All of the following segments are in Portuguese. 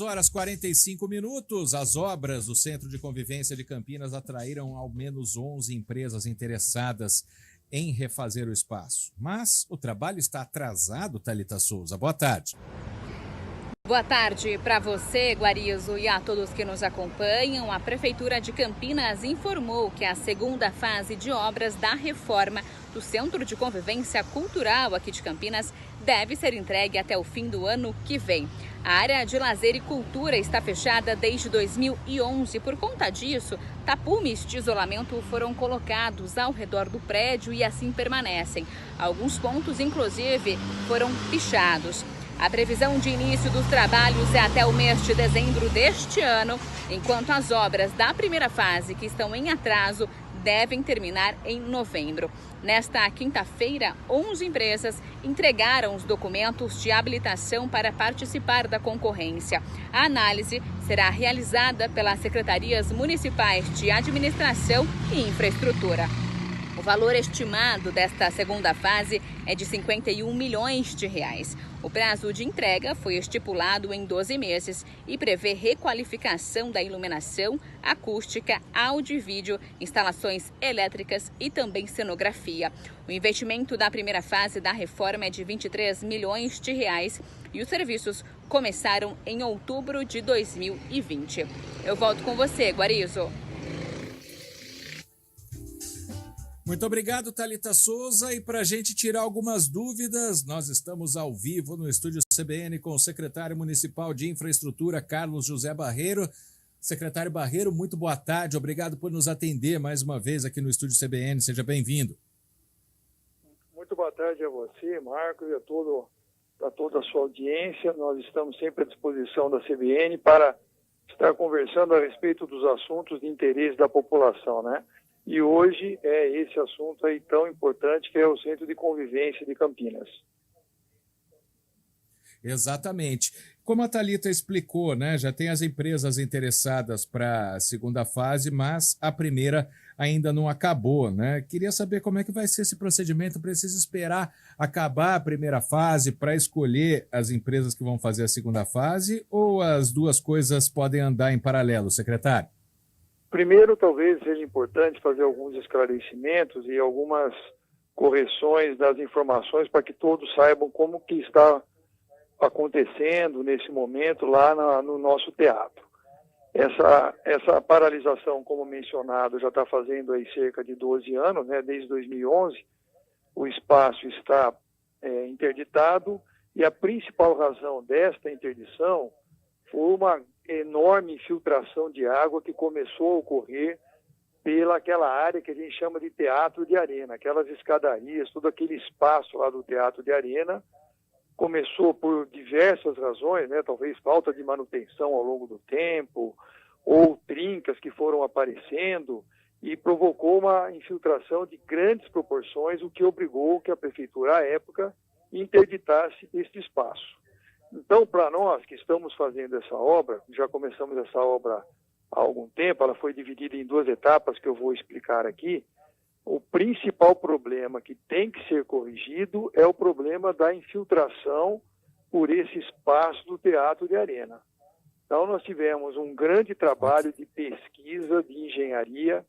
Horas 45 minutos, as obras do Centro de Convivência de Campinas atraíram ao menos 11 empresas interessadas em refazer o espaço. Mas o trabalho está atrasado, Thalita Souza. Boa tarde. Boa tarde para você, Guarizo, e a todos que nos acompanham. A Prefeitura de Campinas informou que a segunda fase de obras da reforma do Centro de Convivência Cultural aqui de Campinas deve ser entregue até o fim do ano que vem. A área de lazer e cultura está fechada desde 2011. Por conta disso, tapumes de isolamento foram colocados ao redor do prédio e assim permanecem. Alguns pontos, inclusive, foram pichados. A previsão de início dos trabalhos é até o mês de dezembro deste ano, enquanto as obras da primeira fase, que estão em atraso, devem terminar em novembro. Nesta quinta-feira, 11 empresas entregaram os documentos de habilitação para participar da concorrência. A análise será realizada pelas secretarias municipais de administração e infraestrutura. O valor estimado desta segunda fase é de 51 milhões de reais. O prazo de entrega foi estipulado em 12 meses e prevê requalificação da iluminação, acústica, áudio e vídeo, instalações elétricas e também cenografia. O investimento da primeira fase da reforma é de 23 milhões de reais e os serviços começaram em outubro de 2020. Eu volto com você, Guarizo. Muito obrigado, Thalita Souza. E para a gente tirar algumas dúvidas, nós estamos ao vivo no estúdio CBN com o secretário municipal de infraestrutura, Carlos José Barreiro. Secretário Barreiro, muito boa tarde. Obrigado por nos atender mais uma vez aqui no estúdio CBN. Seja bem-vindo. Muito boa tarde a você, Marcos, e a toda a sua audiência. Nós estamos sempre à disposição da CBN para estar conversando a respeito dos assuntos de interesse da população, né? E hoje é esse assunto aí tão importante que é o Centro de Convivência de Campinas. Exatamente. Como a Thalita explicou, né, já tem as empresas interessadas para a segunda fase, mas a primeira ainda não acabou, né? Queria saber como é que vai ser esse procedimento. Precisa esperar acabar a primeira fase para escolher as empresas que vão fazer a segunda fase ou as duas coisas podem andar em paralelo, secretário? Primeiro, talvez seja importante fazer alguns esclarecimentos e algumas correções das informações para que todos saibam como que está acontecendo nesse momento lá no nosso teatro. Essa paralisação, como mencionado, já está fazendo aí cerca de 12 anos, né? Desde 2011, o espaço está interditado e a principal razão desta interdição foi uma enorme infiltração de água que começou a ocorrer pelaquela área que a gente chama de teatro de arena, aquelas escadarias, todo aquele espaço lá do teatro de arena, começou por diversas razões, né? Talvez falta de manutenção ao longo do tempo, ou trincas que foram aparecendo, e provocou uma infiltração de grandes proporções, o que obrigou que a prefeitura, à época, interditasse este espaço. Então, para nós que estamos fazendo essa obra, já começamos essa obra há algum tempo, ela foi dividida em duas etapas que eu vou explicar aqui. O principal problema que tem que ser corrigido é o problema da infiltração por esse espaço do teatro de arena. Então, nós tivemos um grande trabalho de pesquisa, de engenharia,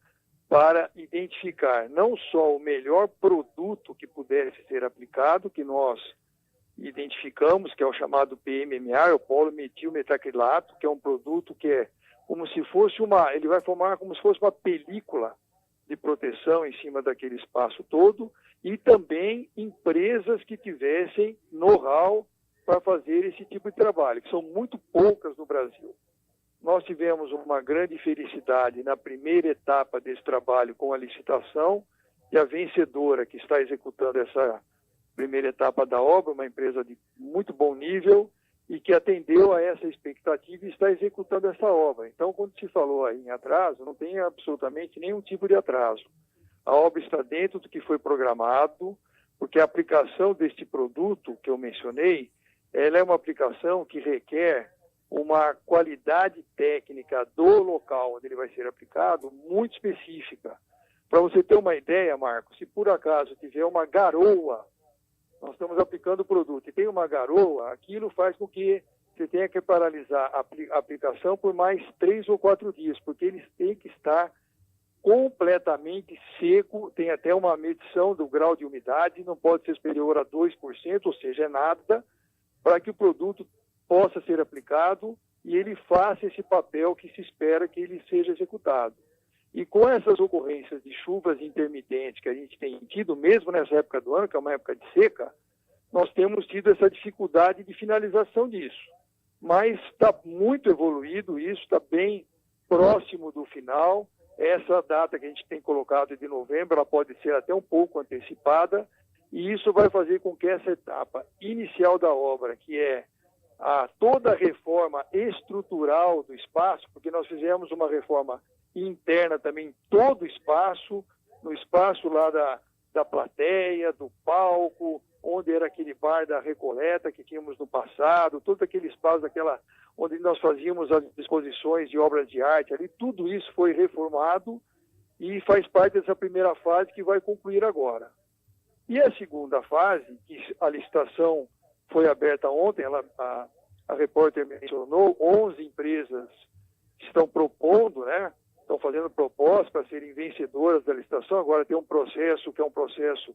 para identificar não só o melhor produto que pudesse ser aplicado, que nós identificamos, que é o chamado PMMA, o polimetilmetacrilato, que é um produto que é como se fosse ele vai formar como se fosse uma película de proteção em cima daquele espaço todo, e também empresas que tivessem know-how para fazer esse tipo de trabalho, que são muito poucas no Brasil. Nós tivemos uma grande felicidade na primeira etapa desse trabalho com a licitação, e a vencedora que está executando essa primeira etapa da obra, uma empresa de muito bom nível e que atendeu a essa expectativa e está executando essa obra. Então, quando se falou aí em atraso, não tem absolutamente nenhum tipo de atraso. A obra está dentro do que foi programado, porque a aplicação deste produto que eu mencionei, ela é uma aplicação que requer uma qualidade técnica do local onde ele vai ser aplicado muito específica. Para você ter uma ideia, Marcos, se por acaso tiver uma garoa, nós estamos aplicando o produto e tem uma garoa, aquilo faz com que você tem que paralisar a aplicação por mais 3 ou 4 dias, porque eles têm que estar completamente seco, tem até uma medição do grau de umidade, não pode ser superior a 2%, ou seja, é nada, para que o produto possa ser aplicado e ele faça esse papel que se espera que ele seja executado. E com essas ocorrências de chuvas intermitentes que a gente tem tido, mesmo nessa época do ano, que é uma época de seca, nós temos tido essa dificuldade de finalização disso. Mas está muito evoluído isso, está bem próximo do final. Essa data que a gente tem colocado de novembro, ela pode ser até um pouco antecipada, e isso vai fazer com que essa etapa inicial da obra, que é toda a reforma estrutural do espaço, porque nós fizemos uma reforma interna também em todo o espaço, no espaço lá da plateia, do palco, onde era aquele bar da Recoleta que tínhamos no passado, todo aquele espaço onde nós fazíamos as exposições de obras de arte ali, tudo isso foi reformado e faz parte dessa primeira fase que vai concluir agora. E a segunda fase, que a licitação foi aberta ontem, a repórter mencionou, 11 empresas estão propondo, né? Estão fazendo propostas para serem vencedoras da licitação. Agora tem um processo que é um processo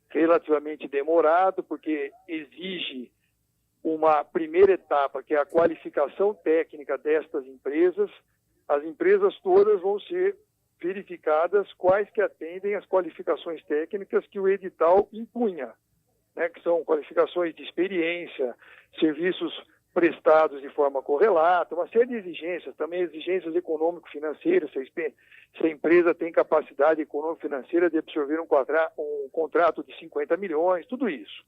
relativamente demorado, porque exige uma primeira etapa, que é a qualificação técnica destas empresas. As empresas todas vão ser verificadas quais que atendem às qualificações técnicas que o edital impunha, né, que são qualificações de experiência, serviços prestados de forma correlata, uma série de exigências, também exigências econômico-financeiras, se a empresa tem capacidade econômico-financeira de absorver um contrato de 50 milhões, tudo isso.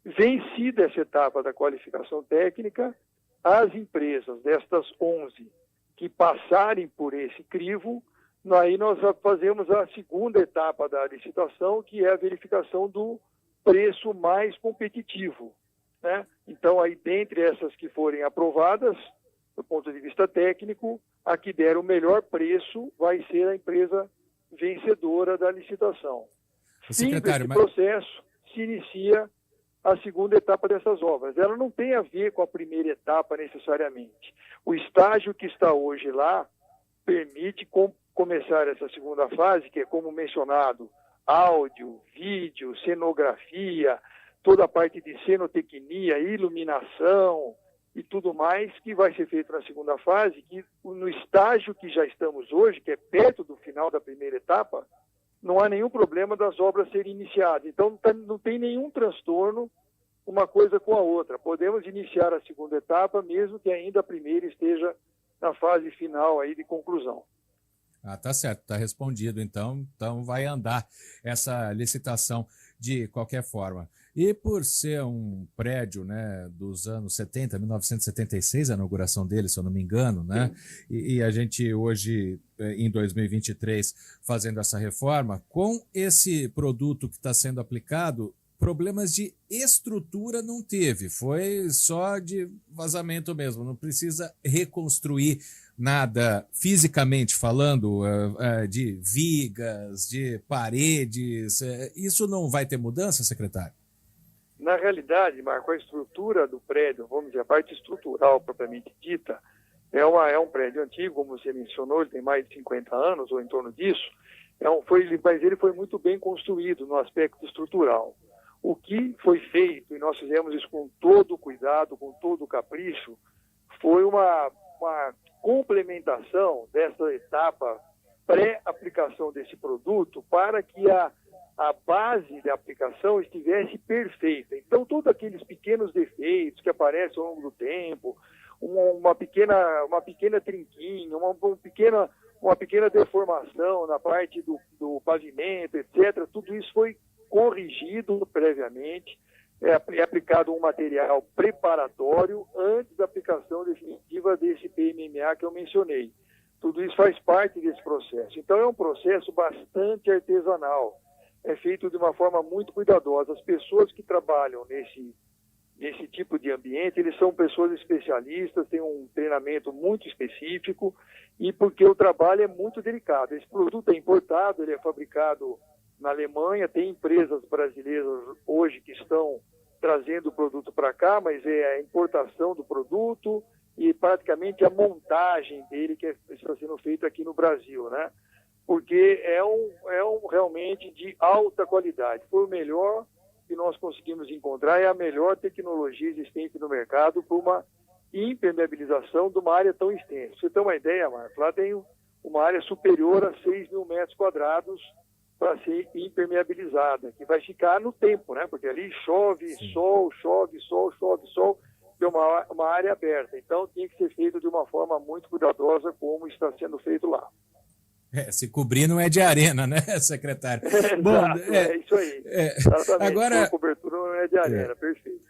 Vencida essa etapa da qualificação técnica, as empresas destas 11 que passarem por esse crivo, aí nós fazemos a segunda etapa da licitação, que é a verificação do preço mais competitivo, né? Então, aí, dentre essas que forem aprovadas, do ponto de vista técnico, a que der o melhor preço vai ser a empresa vencedora da licitação. Fim desse processo, se inicia a segunda etapa dessas obras. Ela não tem a ver com a primeira etapa necessariamente. O estágio que está hoje lá permite começar essa segunda fase, que é, como mencionado, áudio, vídeo, cenografia, toda a parte de cenotecnia, iluminação e tudo mais, que vai ser feito na segunda fase, que no estágio que já estamos hoje, que é perto do final da primeira etapa, não há nenhum problema das obras serem iniciadas. Então, não tem nenhum transtorno uma coisa com a outra. Podemos iniciar a segunda etapa, mesmo que ainda a primeira esteja na fase final aí de conclusão. Tá certo, tá respondido, então vai andar essa licitação de qualquer forma. E por ser um prédio, né, dos anos 70, 1976, a inauguração dele, se eu não me engano, né, e a gente hoje, em 2023, fazendo essa reforma, com esse produto que está sendo aplicado, problemas de estrutura não teve, foi só de vazamento mesmo, não precisa reconstruir nada fisicamente falando, de vigas, de paredes, isso não vai ter mudança, secretário? Na realidade, Marco, a estrutura do prédio, vamos dizer, a parte estrutural propriamente dita, é um prédio antigo, como você mencionou, ele tem mais de 50 anos ou em torno disso, mas ele foi muito bem construído no aspecto estrutural. O que foi feito, e nós fizemos isso com todo o cuidado, com todo o capricho, foi uma complementação dessa etapa pré-aplicação desse produto para que a base da aplicação estivesse perfeita. Então, todos aqueles pequenos defeitos que aparecem ao longo do tempo, uma pequena trinquinha, uma pequena deformação na parte do pavimento, etc., tudo isso foi corrigido previamente, é aplicado um material preparatório antes da aplicação definitiva desse PMMA que eu mencionei. Tudo isso faz parte desse processo. Então, é um processo bastante artesanal. É feito de uma forma muito cuidadosa. As pessoas que trabalham nesse tipo de ambiente, eles são pessoas especialistas, têm um treinamento muito específico, e porque o trabalho é muito delicado. Esse produto é importado, ele é fabricado na Alemanha, tem empresas brasileiras hoje que estão trazendo o produto para cá, mas é a importação do produto e praticamente a montagem dele que está sendo feito aqui no Brasil, né? Porque é um realmente de alta qualidade. Foi o melhor que nós conseguimos encontrar, é a melhor tecnologia existente no mercado para uma impermeabilização de uma área tão extensa. Pra você ter uma ideia, Marco, lá tem uma área superior a 6 mil metros quadrados para ser impermeabilizada, que vai ficar no tempo, né? Porque ali chove, sol, chove, sol, chove, sol, é uma área aberta. Então, tinha que ser feito de uma forma muito cuidadosa, como está sendo feito lá. Se cobrir não é de arena, né, secretário? Exato, é isso aí. Exatamente. Agora, a cobertura não é de arena, perfeito.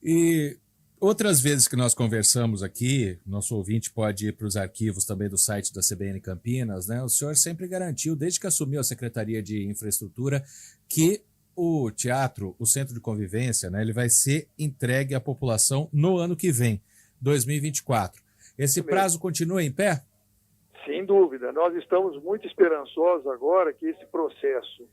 E outras vezes que nós conversamos aqui, nosso ouvinte pode ir para os arquivos também do site da CBN Campinas, né? O senhor sempre garantiu, desde que assumiu a Secretaria de Infraestrutura, que o teatro, o Centro de Convivência, né, ele vai ser entregue à população no ano que vem, 2024. Esse prazo continua em pé? Sem dúvida. Nós estamos muito esperançosos agora que esse processo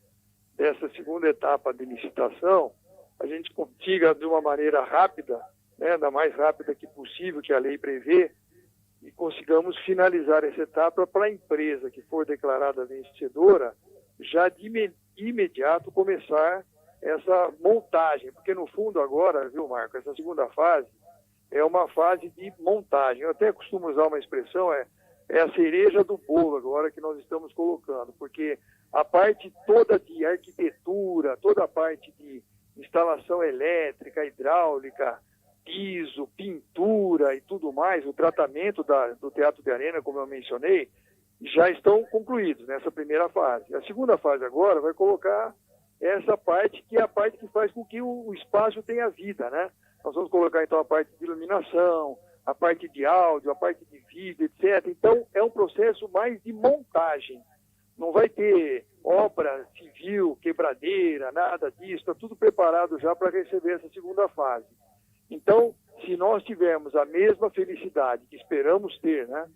dessa segunda etapa de licitação, a gente consiga de uma maneira rápida, né, da mais rápida que possível, que a lei prevê, e consigamos finalizar essa etapa para a empresa que for declarada vencedora, já de imediato começar essa montagem, porque no fundo agora, viu, Marco, essa segunda fase é uma fase de montagem. Eu até costumo usar uma expressão, é a cereja do bolo agora que nós estamos colocando, porque a parte toda de arquitetura, toda a parte de instalação elétrica, hidráulica, piso, pintura e tudo mais, o tratamento do Teatro de Arena, como eu mencionei, já estão concluídos nessa primeira fase. A segunda fase agora vai colocar essa parte que é a parte que faz com que o espaço tenha vida, né? Nós vamos colocar então a parte de iluminação, a parte de áudio, a parte de vídeo, etc. Então, é um processo mais de montagem. Não vai ter obra civil, quebradeira, nada disso. Está tudo preparado já para receber essa segunda fase. Então, se nós tivermos a mesma felicidade que esperamos ter, né,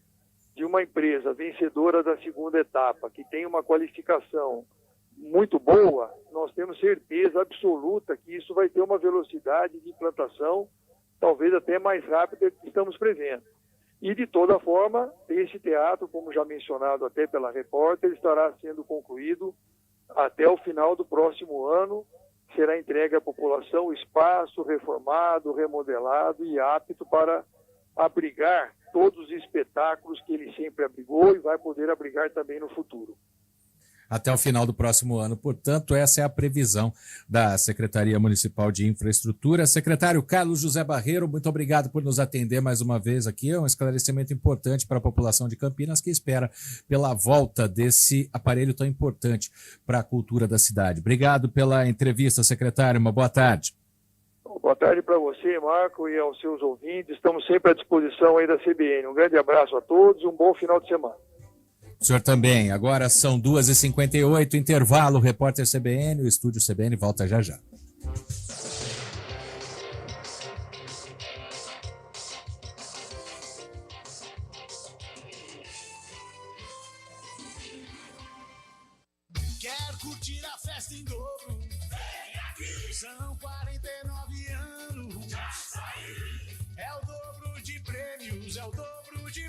de uma empresa vencedora da segunda etapa, que tem uma qualificação muito boa, nós temos certeza absoluta que isso vai ter uma velocidade de implantação talvez até mais rápida que estamos prevendo. E, de toda forma, esse teatro, como já mencionado até pela repórter, estará sendo concluído até o final do próximo ano. Será entregue à população o espaço reformado, remodelado e apto para abrigar todos os espetáculos que ele sempre abrigou e vai poder abrigar também no futuro. Até o final do próximo ano. Portanto, essa é a previsão da Secretaria Municipal de Infraestrutura. Secretário Carlos José Barreiro, muito obrigado por nos atender mais uma vez aqui. É um esclarecimento importante para a população de Campinas que espera pela volta desse aparelho tão importante para a cultura da cidade. Obrigado pela entrevista, secretário. Uma boa tarde. Boa tarde para você, Marco, e aos seus ouvintes. Estamos sempre à disposição aí da CBN. Um grande abraço a todos e um bom final de semana. O senhor também. Agora são 2h58, intervalo, repórter CBN, o estúdio CBN volta já já. Quer curtir a festa em dobro? Vem aqui! São 49 anos. Já saiu! É o dobro de prêmios, é o dobro